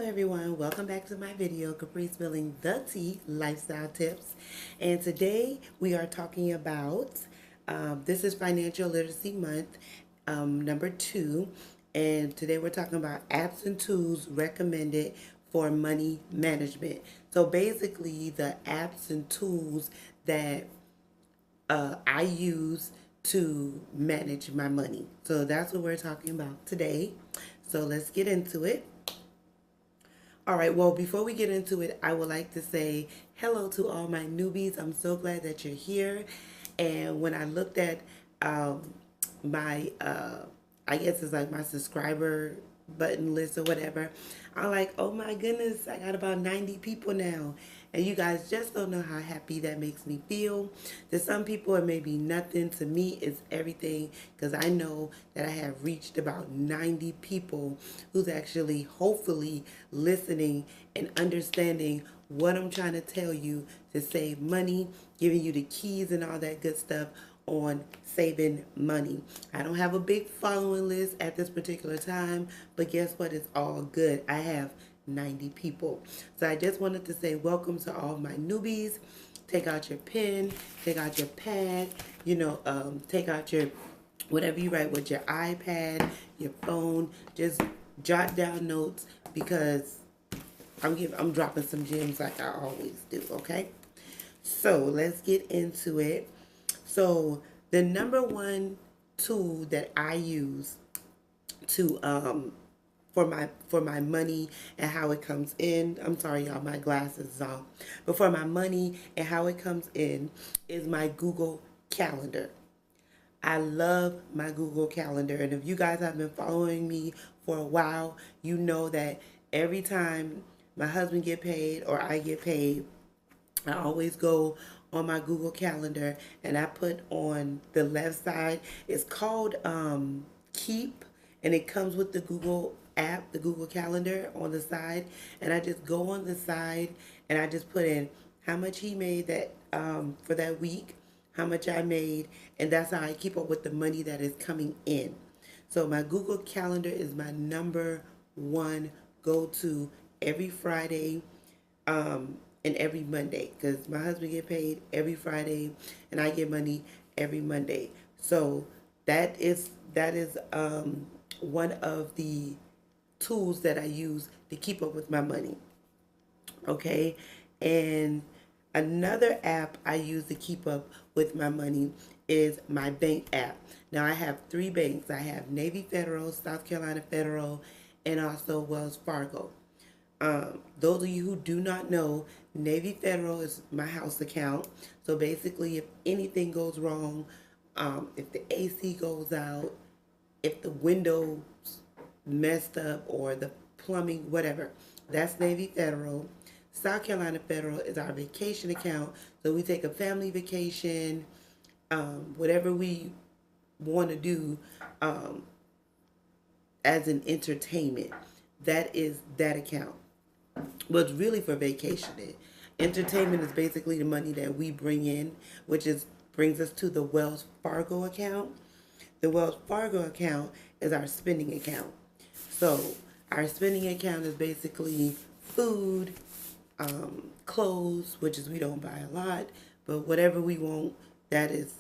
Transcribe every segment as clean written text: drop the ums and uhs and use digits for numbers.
everyone, welcome back to my video, Capri Spilling the Tea Lifestyle Tips. And today we are talking about, this is Financial Literacy Month, number 2. And today we're talking about apps and tools recommended for money management. So basically the apps and tools that I use to manage my money. So that's what we're talking about today. So let's get into it. All right, well, before we get into it, I would like to say hello to all my newbies. I'm so glad that you're here. And when I looked at my, I guess it's like my subscriber button list or whatever, I'm like, oh my goodness, I got about 90 people now. And you guys just don't know how happy that makes me feel. To some people, it may be nothing. To me, it's everything, because I know that I have reached about 90 people who's actually, hopefully, listening and understanding what I'm trying to tell you to save money, giving you the keys and all that good stuff on saving money. I don't have a big following list at this particular time, but guess what? It's all good. I have 90 people. So I just wanted to say welcome to all my newbies. Take out your pen, take out your pad, take out your whatever you write with your iPad, your phone. Just jot down notes, because I'm dropping some gems like I always do, okay? So let's get into it. So the number one tool that I use to for my money and how it comes in. I'm sorry, y'all, my glasses is off. But for my money and how it comes in is my Google Calendar. I love my Google Calendar, and if you guys have been following me for a while, you know that every time my husband get paid or I get paid, I always go on my Google Calendar and I put on the left side, it's called Keep, and it comes with the Google app, the Google Calendar on the side, and I just go on the side and I just put in how much he made that for that week, how much I made, and that's how I keep up with the money that is coming in. So my Google Calendar is my number one go-to every Friday and every Monday, because my husband get paid every Friday and I get money every Monday. So that is one of the tools that I use to keep up with my money. Okay, and another app I use to keep up with my money is my bank app. Now I have 3 banks. I have Navy Federal, South Carolina Federal, and also Wells Fargo. Those of you who do not know, Navy Federal is my house account. So basically, if anything goes wrong, if the AC goes out, if the windows messed up or the plumbing, whatever, that's Navy Federal. South Carolina Federal is our vacation account. So we take a family vacation, whatever we want to do as an entertainment. That is that account. Well, it's really for vacationing. Entertainment is basically the money that we bring in, which is brings us to the Wells Fargo account. The Wells Fargo account is our spending account. So our spending account is basically food, clothes, which is we don't buy a lot, but whatever we want, that is,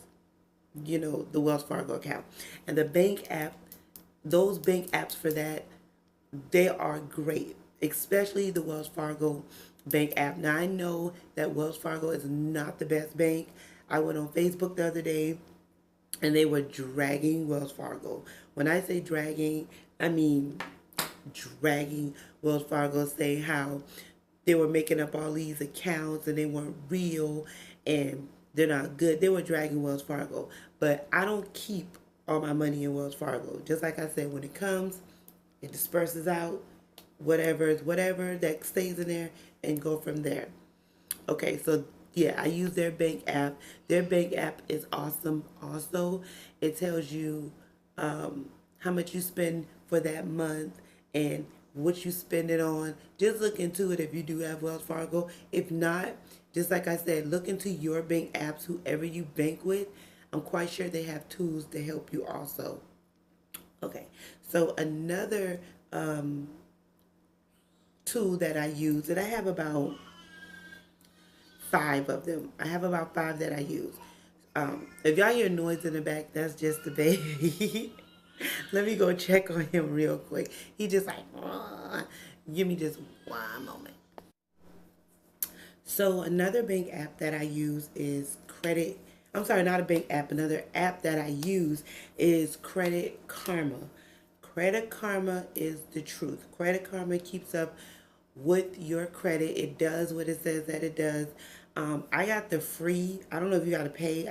the Wells Fargo account. And the bank app, those bank apps for that, they are great, especially the Wells Fargo bank app. Now, I know that Wells Fargo is not the best bank. I went on Facebook the other day and they were dragging Wells Fargo. When I say dragging, I mean dragging Wells Fargo, saying how they were making up all these accounts and they weren't real and they're not good. They were dragging Wells Fargo. But I don't keep all my money in Wells Fargo. Just like I said, when it comes, it disperses out. Whatever is whatever, that stays in there, and go from there. Okay, so yeah, I use their bank app. Their bank app is awesome also. It tells you how much you spend for that month and what you spend it on. Just look into it if you do have Wells Fargo. If not, just like I said, look into your bank apps, whoever you bank with. I'm quite sure they have tools to help you also. Okay, so another two that I use, and I have about five of them. I have about five that I use. If y'all hear noise in the back, that's just the baby. Let me go check on him real quick. He just like, give me just one moment. So another bank app that I use is Credit. I'm sorry, not a bank app. Another app that I use is Credit Karma. Credit Karma is the truth. Credit Karma keeps up with your credit. It does what it says that it does. I got the free. I don't know if you got to pay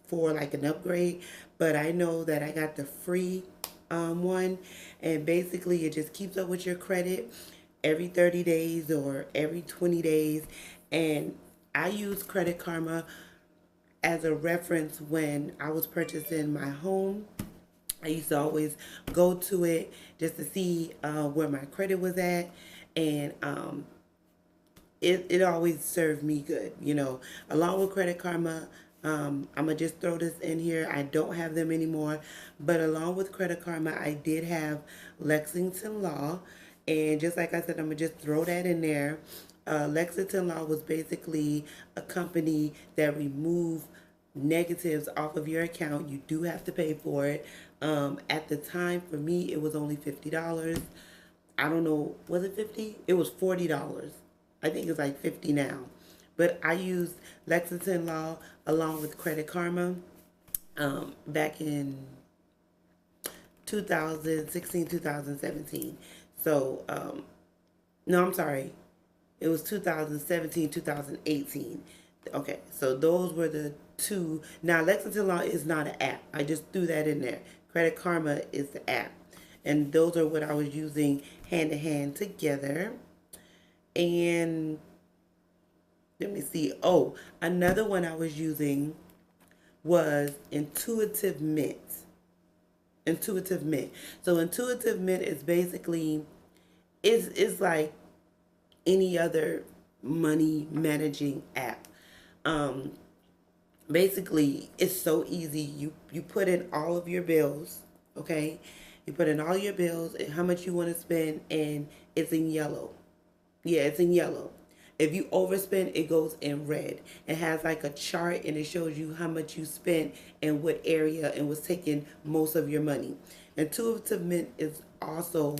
for like an upgrade, but I know that I got the free one, and basically it just keeps up with your credit every 30 days or every 20 days. And I use Credit Karma as a reference when I was purchasing my home. I used to always go to it just to see where my credit was at, and it always served me good, Along with Credit Karma, I'm gonna just throw this in here. I don't have them anymore, but along with Credit Karma, I did have Lexington Law, and just like I said, I'm gonna just throw that in there. Lexington Law was basically a company that removed negatives off of your account. You do have to pay for it. At the time, for me, it was only $50. I don't know, was it 50? It was $40. I think it's like 50 now. But I used Lexington Law along with Credit Karma back in 2016, 2017. So, no, I'm sorry. It was 2017, 2018. Okay, so those were the two. Now, Lexington Law is not an app. I just threw that in there. Credit Karma is the app. And those are what I was using hand to hand together. And let me see. Oh, another one I was using was Intuitive Mint. Intuitive Mint. So Intuitive Mint is basically is like any other money managing app. Basically, it's so easy. You put in all of your bills, okay? You put in all your bills and how much you want to spend, and it's in yellow. Yeah, it's in yellow. If you overspend, it goes in red. It has like a chart, and it shows you how much you spent and what area and what's taking most of your money. Intuitive Mint is also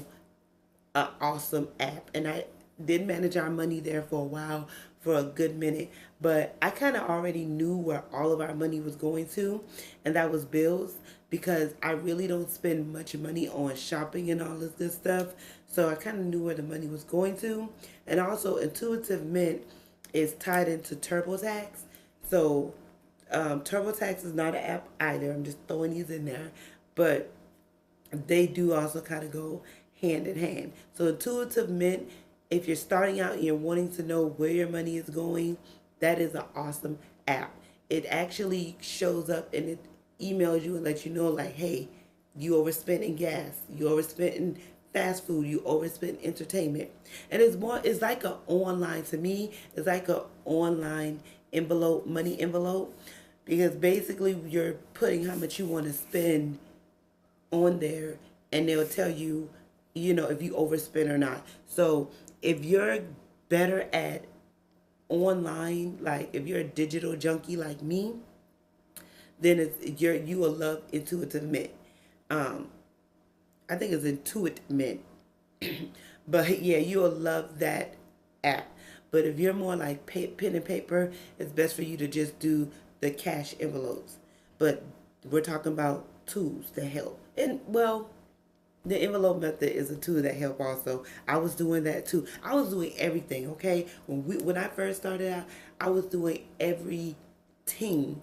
an awesome app, and I did manage our money there for a while, for a good minute, but I kind of already knew where all of our money was going to, and that was bills, because I really don't spend much money on shopping and all this good stuff. So I kind of knew where the money was going to. And also, Intuitive Mint is tied into TurboTax. So TurboTax is not an app either. I'm just throwing these in there, but they do also kind of go hand in hand. So Intuitive Mint, if you're starting out and you're wanting to know where your money is going, that is an awesome app. It actually shows up and it emails you and lets you know, like, hey, you overspent in gas, you overspent in fast food, you overspent in entertainment. And it's like an online, to me, it's like an online envelope, money envelope, because basically you're putting how much you want to spend on there, and they'll tell you, if you overspend or not. So if you're better at online, like if you're a digital junkie like me, then you will love Intuitive Mint. I think it's Intuit Mint. But yeah, you will love that app. But if you're more like pen and paper, it's best for you to just do the cash envelopes. But we're talking about tools that help. And well, the envelope method is a tool that help also. I was doing that too. I was doing everything, okay? When I first started out, I was doing everything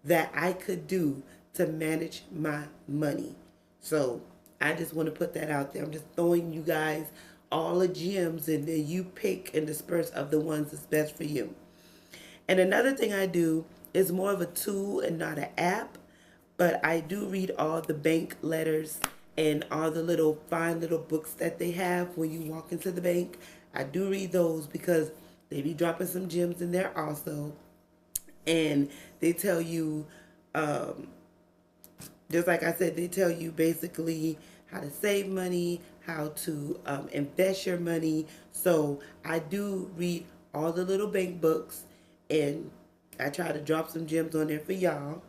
that I could do to manage my money. So I just want to put that out there. I'm just throwing you guys all the gems, and then you pick and disperse of the ones that's best for you. And another thing I do is more of a tool and not an app, but I do read all the bank letters and all the little fine little books that they have when you walk into the bank. I do read those because they be dropping some gems in there also. And they tell you, just like I said, they tell you basically how to save money, how to invest your money. So I do read all the little bank books, and I try to drop some gems on there for y'all.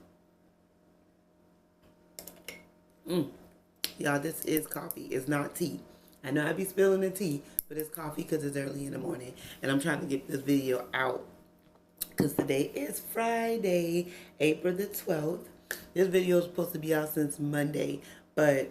Y'all, this is coffee. It's not tea. I know I be spilling the tea, but it's coffee because it's early in the morning. And I'm trying to get this video out because today is Friday, April the 12th. This video is supposed to be out since Monday, but,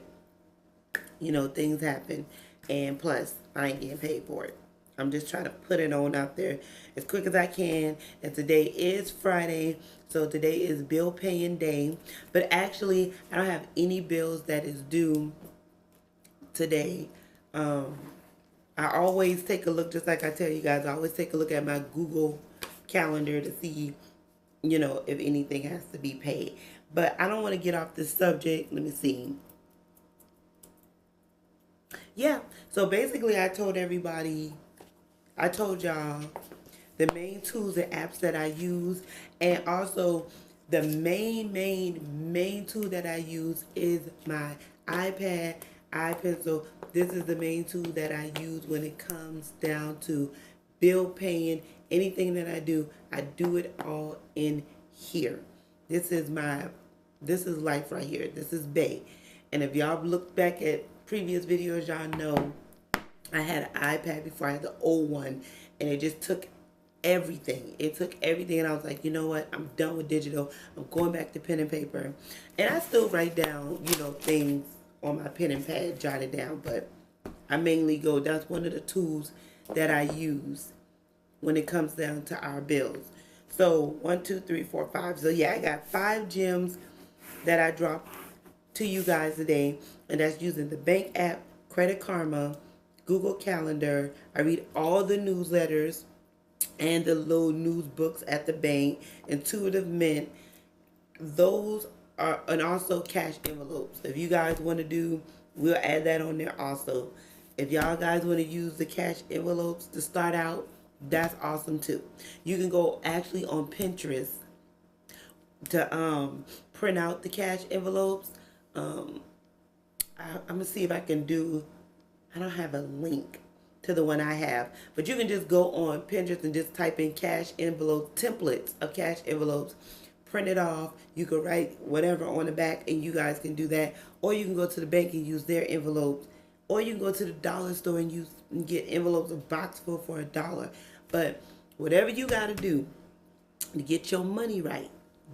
you know, things happen. And plus, I ain't getting paid for it. I'm just trying to put it on out there as quick as I can. And today is Friday, so today is bill paying day. But actually, I don't have any bills that is due today. I always take a look, just like I tell you guys, I always take a look at my Google Calendar to see, you know, if anything has to be paid. But I don't want to get off this subject. Let me see. Yeah, so basically I told y'all the main tools and apps that I use, and also the main tool that I use is my iPad, iPencil. This is the main tool that I use when it comes down to bill paying. Anything that I do it all in here. This is life right here. This is Bay. And if y'all look back at previous videos, y'all know I had an iPad before. I had the old one, and it just took everything. It took everything, and I was like, you know what? I'm done with digital. I'm going back to pen and paper. And I still write down, you know, things on my pen and pad, jot it down, but I mainly go, that's one of the tools that I use when it comes down to our bills. So 1, 2, 3, 4, 5. So yeah, I got 5 gems that I dropped to you guys today, and that's using the bank app, Credit Karma, Google Calendar. I read all the newsletters and the little news books at the bank, Intuitive Mint. Those are, and also cash envelopes. If you guys want to do, we'll add that on there also. If y'all guys want to use the cash envelopes to start out, that's awesome too. You can go actually on Pinterest to print out the cash envelopes. I'm gonna see if I can do, I don't have a link to the one I have, but you can just go on Pinterest and just type in cash envelope, templates of cash envelopes, print it off. You can write whatever on the back, and you guys can do that. Or you can go to the bank and use their envelopes, or you can go to the dollar store and use and get envelopes, a box full for $1. But whatever you got to do to get your money right,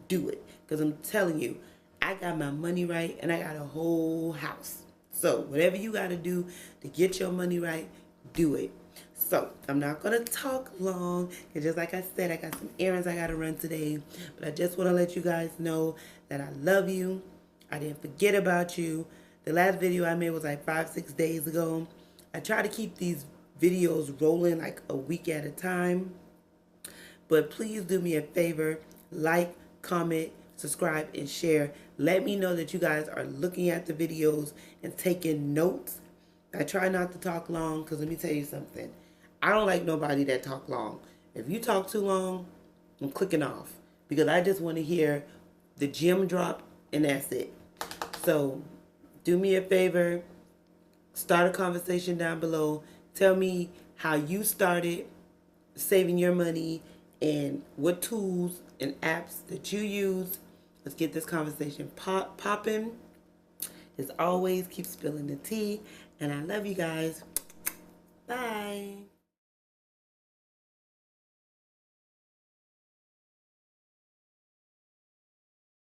do it. Because I'm telling you, I got my money right, and I got a whole house. So whatever you got to do to get your money right, do it. So I'm not going to talk long, because just like I said, I got some errands I got to run today. But I just want to let you guys know that I love you. I didn't forget about you. The last video I made was like 5-6 days ago. I try to keep these videos rolling like a week at a time. But please do me a favor, like, comment, subscribe, and share. Let me know that you guys are looking at the videos and taking notes. I try not to talk long, because let me tell you something. I don't like nobody that talk long. If you talk too long, I'm clicking off, because I just want to hear the gem drop, and that's it. So do me a favor, start a conversation down below. Tell me how you started saving your money and what tools and apps that you use. Let's get this conversation popping. As always, keep spilling the tea, and I love you guys. Bye.